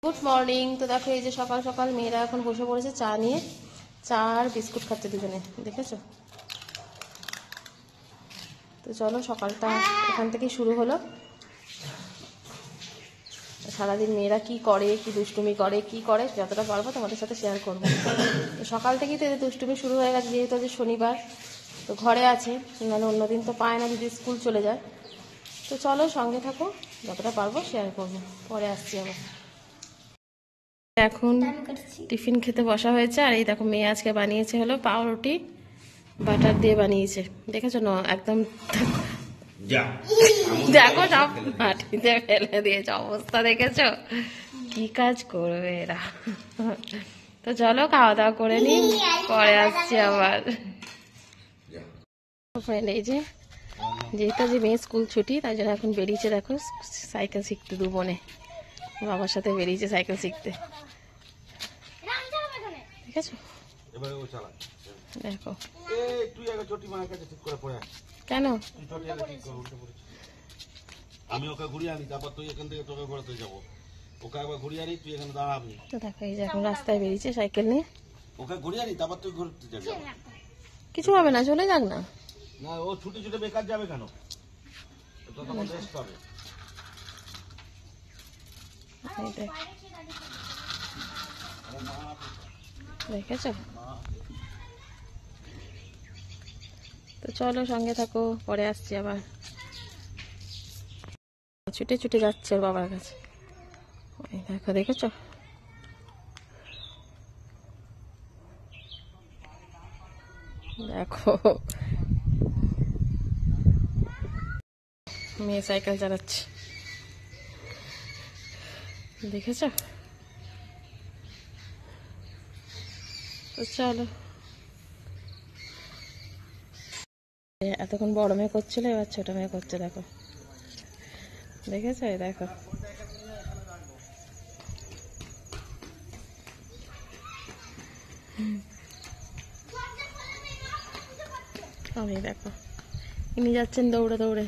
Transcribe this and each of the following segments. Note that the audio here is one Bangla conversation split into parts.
Good morning. তো দেখো এই যে সকাল সকাল মেয়েরা এখন বসে পড়েছে চা নিয়ে, চা আর বিস্কুট খাচ্ছে দুজনে, দেখেছো? তো চলো সকালটা এখান থেকেই শুরু হলো। সারাদিন মেয়েরা কি করে, কি দুষ্টুমি করে, কি করে যতটা পারবো তোমাদের সাথে শেয়ার করবো। তো সকাল থেকেই তো এদের দুষ্টুমি শুরু হয়ে গেছে, যেহেতু আজ শনিবার তো ঘরে আছে, মানে অন্যদিন তো পায় না যদি স্কুল চলে যায়। তো চলো সঙ্গে থাকো, যতটা পারবো শেয়ার করবো, পরে আসছি আবার। এখন টিফিন খেতে বসা হয়েছে, আর এই দেখো মেয়ে আজকে বানিয়েছে হলো পাউরুটি বাটার দিয়ে বানিয়েছে, দেখেছো না? একদম দেখো সব মাটিতে ফেলে দিয়েছে, অবস্থা দেখেছো? কি কাজ করবে এরা। তো চলো খাওয়া দাওয়া করে নি, পরে আসছি আবার। ফ্রেন্ড এই যে যেহেতু যে মেয়ে স্কুল ছুটি, তাই জন্য এখন বেরিয়েছে, দেখো সাইকেল শিখতে, দু বোনে বাবার সাথে বেরিয়েছে সাইকেল শিখতে, ঠিক আছে? দেখো কেন আমি ওকে ঘুরিয়ে আনি, তারপর তুই এখান থেকে তোকে ঘোরাতে যাবো। ওকে একবার ঘুরিয়ে আনি, তুই এখানে দাঁড়াবি। তো দেখো এই যে এখন রাস্তায় বেরিয়েছে সাইকেল নিয়ে। ওকে ঘুরিয়ে আনি, তারপর তুই ঘুরতে যাবি। কিছু হবে না, চলে যাক না। না, ও ছুটি ছুটে বেকার যাবে কেন? তো তখন রেস্ট পাবে। দেখেছো? তো চলো সঙ্গে থাকো, পরে আসছি আবার। ছুটে ছুটে যাচ্ছে ওর বাবার কাছে, দেখো দেখেছো? দেখো মেয়ে সাইকেল চালাচ্ছে, দেখেছো? তো চলো, এতক্ষণ বড় মেয়ে করছিল, এবার ছোট মেয়ে করছে, দেখো দেখেছো? দেখো আমি দেখো ইনি যাচ্ছেন দৌড়ে দৌড়ে।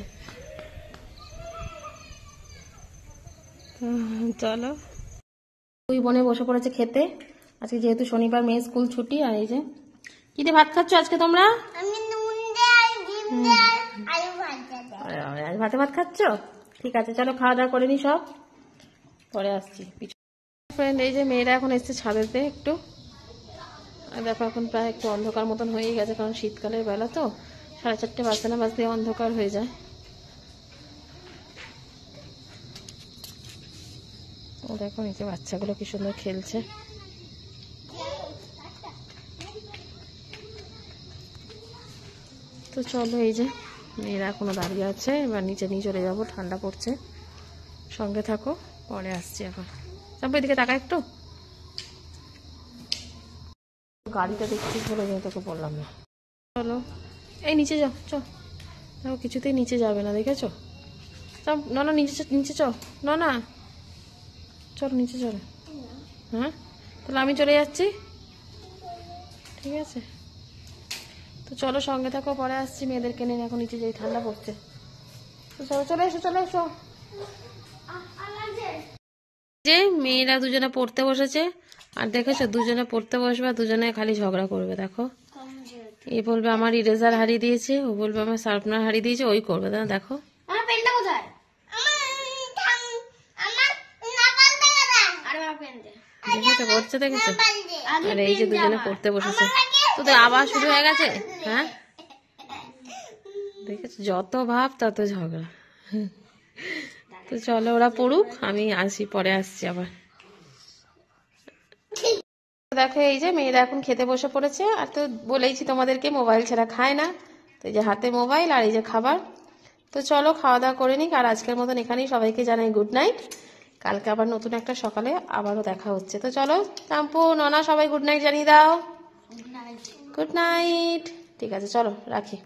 চলো দুই বোনে বসে পড়েছে খেতে, আজকে যেহেতু শনিবার মেয়ে স্কুল ছুটি। আর এই যে কি দিয়ে ভাত খাচ্ছ আজকে তোমরা? আজ ভাতে ভাত খাচ্ছ? ঠিক আছে চলো খাওয়া দাওয়া করে নি সব, পরে আসছি। ফ্রেন্ড এই যে মেয়েরা এখন এসছে ছাদেতে একটু, আর দেখো এখন প্রায় একটু অন্ধকার মতন হয়েই গেছে, কারণ শীতকালের বেলা তো 4:30 বাজতে না বাজতে অন্ধকার হয়ে যায়। ও দেখো নিচে বাচ্চাগুলো কি সুন্দর খেলছে। তো চলো এই যে মেয়েরা এখনো দাঁড়িয়ে আছে, এবার নিচে নিয়ে চলে যাবো, ঠান্ডা পড়ছে, সঙ্গে থাকো, পরে আসছি আবার। তারপর এদিকে তাকা একটু, গাড়িটা দেখছিস বলে যেহেতু তোকে বললাম না। চলো এই নিচে যাও, চ দেখো কিছুতেই নিচে যাবে না, দেখেছো? চল না না নিচে নিচে চ, না না চলো নিচে চলো। হ্যাঁ তাহলে আমি চলে যাচ্ছি, ঠিক আছে? তো চলো সঙ্গে থাকো, পরে আসছি, মেয়েদেরকে নিয়ে এখন নিচে যাই, ঠান্ডা পড়ছে। তো চলো চলে এসো, চলে এসো। যে মেয়েরা দুজনে পড়তে বসেছে, আর দেখেছো দুজনে পড়তে বসবে, দুজনে খালি ঝগড়া করবে। দেখো এ বলবে আমার ইরেজার হারিয়ে দিয়েছে, ও বলবে আমার শার্পনার হারিয়ে দিয়েছে, ওই করবে। দেখো দেখেছো করছে, দেখেছো? আর এই যে দুজনে পড়তে বসেছে, তো আবার শুরু হয়ে গেছে। হ্যাঁ দেখেছো, যত ভাব তত ঝগড়া। তো চলো ওরা পড়ুক, আমি আসি, পরে আসছি আবার। দেখো এই যে মেয়েরা এখন খেতে বসে পড়েছে, আর তো বলেইছি তোমাদেরকে মোবাইল ছাড়া খায় না, তো এই যে হাতে মোবাইল আর এই যে খাবার। তো চলো খাওয়া দাওয়া করে নিক, আর আজকের মতন এখানেই সবাইকে জানাই গুড নাইট। কালকে আবার নতুন একটা সকালে আবারও দেখা হচ্ছে। তো চলো টাম্পু ননা সবাই গুড নাইট জানিয়ে দাও। Good night. ঠিক আছে চলো রাখি।